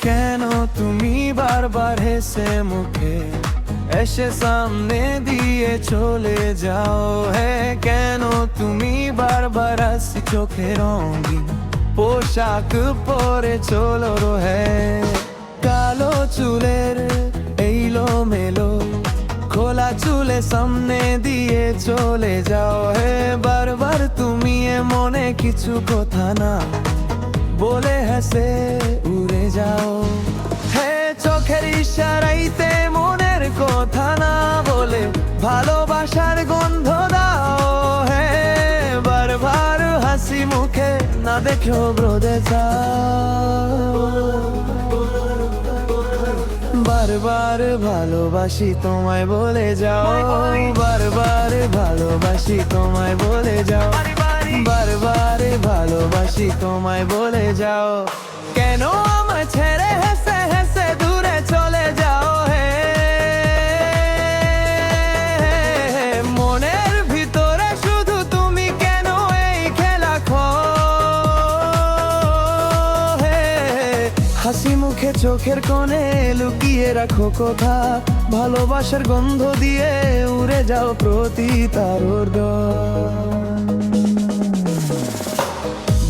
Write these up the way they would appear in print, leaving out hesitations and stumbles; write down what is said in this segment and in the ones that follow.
কেন তুমি বারবার হেসে মুখে এসে সামনে দিয়ে চলে যাও? হে কেন তুমি বারবার হাসি চোখে রঙিন পোশাক পরে চলো রোহে? কালো চুলের এইলো মেলো খোলা চুলে সামনে দিয়ে চলে যাও। হে বারবার তুমি মনে কিছু কথা না বলে হেসে উড়ে যাও। হে চোখের ইশারাইতে মনের কথা না বলে ভালোবাসার গন্ধ দাও। হে বারবার হাসি মুখে না দেখো ব্রোদে যাও। বারবার ভালোবাসি তোমায় বলে যাও, বারবার ভালোবাসি তোমায় বলে যাও, বারবার ভালোবাসি তোমায় বলে যাও। কেন আমায় ছেড়ে হেসে হেসে দূরে চলে যাও? হে মনের ভিতরে শুধু তুমি কেন এই খেলা খো? হে হাসি মুখে চোখের কোণে লুকিয়ে রাখো কথা, ভালোবাসার গন্ধ দিয়ে উড়ে যাও প্রতি তারর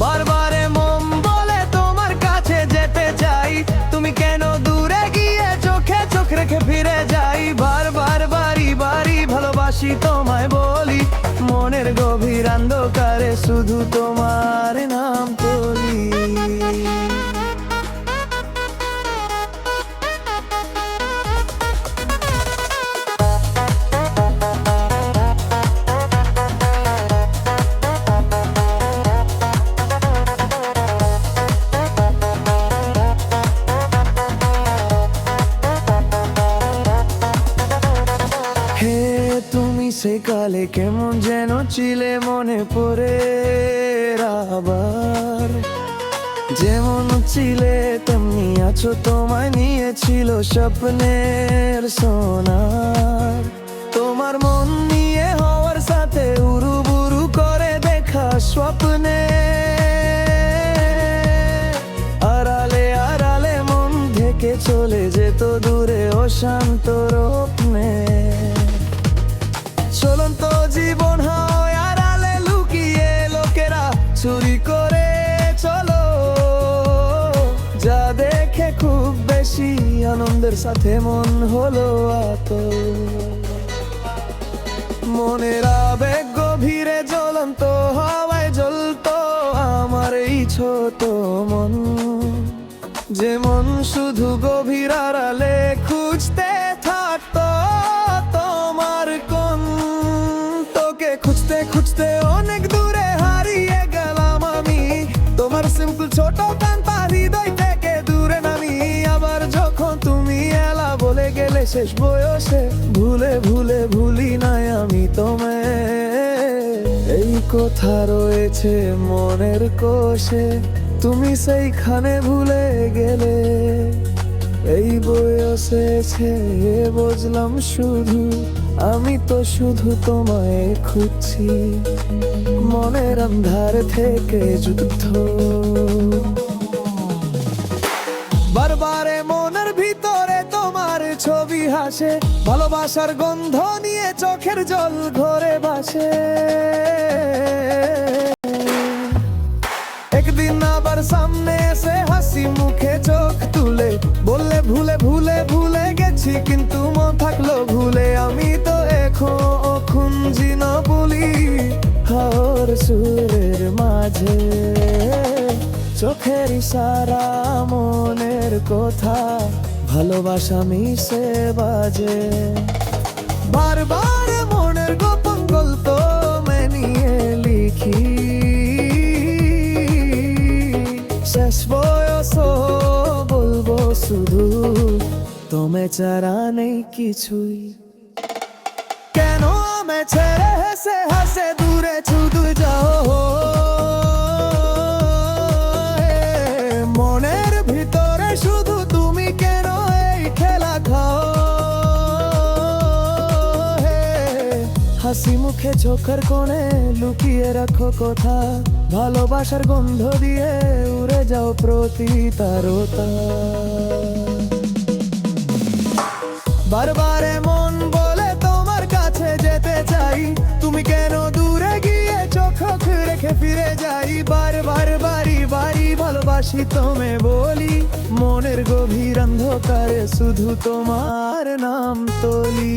বারবারে মন বলে তোমার কাছে যেতে চাই, তুমি কেন দূরে গিয়ে চোখে চোখ রেখে ফিরে যাই? বারবার বাড়ি বাড়ি ভালোবাসি তোমায় বলি, মনের গভীর অন্ধকারে শুধু তোমার নাম তুলি। সে কালে কেমন যেন ছিলে মনে পড়ে আবার, যেমন ছিলে তেমনি আছো, তোমায় নিয়েছিল স্বপ্নের সোনার। তোমার মন নিয়ে হওয়ার সাথে উড়ুবুড়ু করে দেখা স্বপ্নে, আড়ালে আড়ালে মন থেকে চলে যেত দূরে অশান্ত রূপনে। চলন্ত জীবন হয় আড়ালে লুকিয়ে লোকেরা চুরি করে চলো, যা দেখে খুব বেশি আনন্দের সাথে মন হলো আত। মনের আবেগ গভীরে জ্বলন্ত হাওয়ায় জ্বলতো আমার এই ছোট মন, যেমন শুধু গভীর আড়ালে খুঁজতে থাকতো তোমার কোন। তোকে খুঁজতে খুঁজতে অনেক দূরে হারিয়ে গেলাম আমি, তোমার সিম্পল ছোট কান্তা হৃদয় থেকে দূরে নামি। আবার যখন তুমি এলা বলে গেলে শেষ বয়সে, ভুলে ভুলে ভুলি নাই আমি তোমায়। এই কথা রয়েছে মনের কোষে, তুমি সেইখানে ভুলে গেলে। এই বয়সে বুঝলাম শুধু আমি তো শুধু তোমায় খুঁজছি, মনের অন্ধার থেকে যুদ্ধ। বারবারে মনের ভিতরে তোমার ছবি হাসে, ভালোবাসার গন্ধ নিয়ে চোখের জল ঘরে ভাসে। একদিন আবার সামনে এসে হাসি মুখে চোখ তুলে বললে ভুলে ভুলে ভুলে গেছি, কিন্তু মন থাকলো ভুলে। আমি তো এখন জিনা বলি হাওর সুরের মাঝে, চোখের ইশারা মনের কথা, ভালোবাসা মিশে বাজে। বারবার মনের গোপন গল্প নিয়ে লিখি, শেষ বয়স বলবো শুধু তোমায় ছাড়া নেই কিছুই। কেন আমায় ছেড়ে হেসে হাসে দূরে শুধু যাও? মনের ভিতরে শুধু তুমি কেন এই খেলা খাও হে হাসি মুখে চোখের কোণে লুকিয়ে রাখো কথা ভালোবাসার গন্ধ দিয়ে উড়ে যাও প্রতি তারতা বারবার মন বলে তোমার কাছে যেতে চাই তুমি কেন দূরে গিয়ে চোখ রেখে ফিরে যাই বারবার বাড়ি বাড়ি ভালোবাসি তোমায় বলি মনের গভীর অন্ধকারে শুধু তোমার নাম তোলি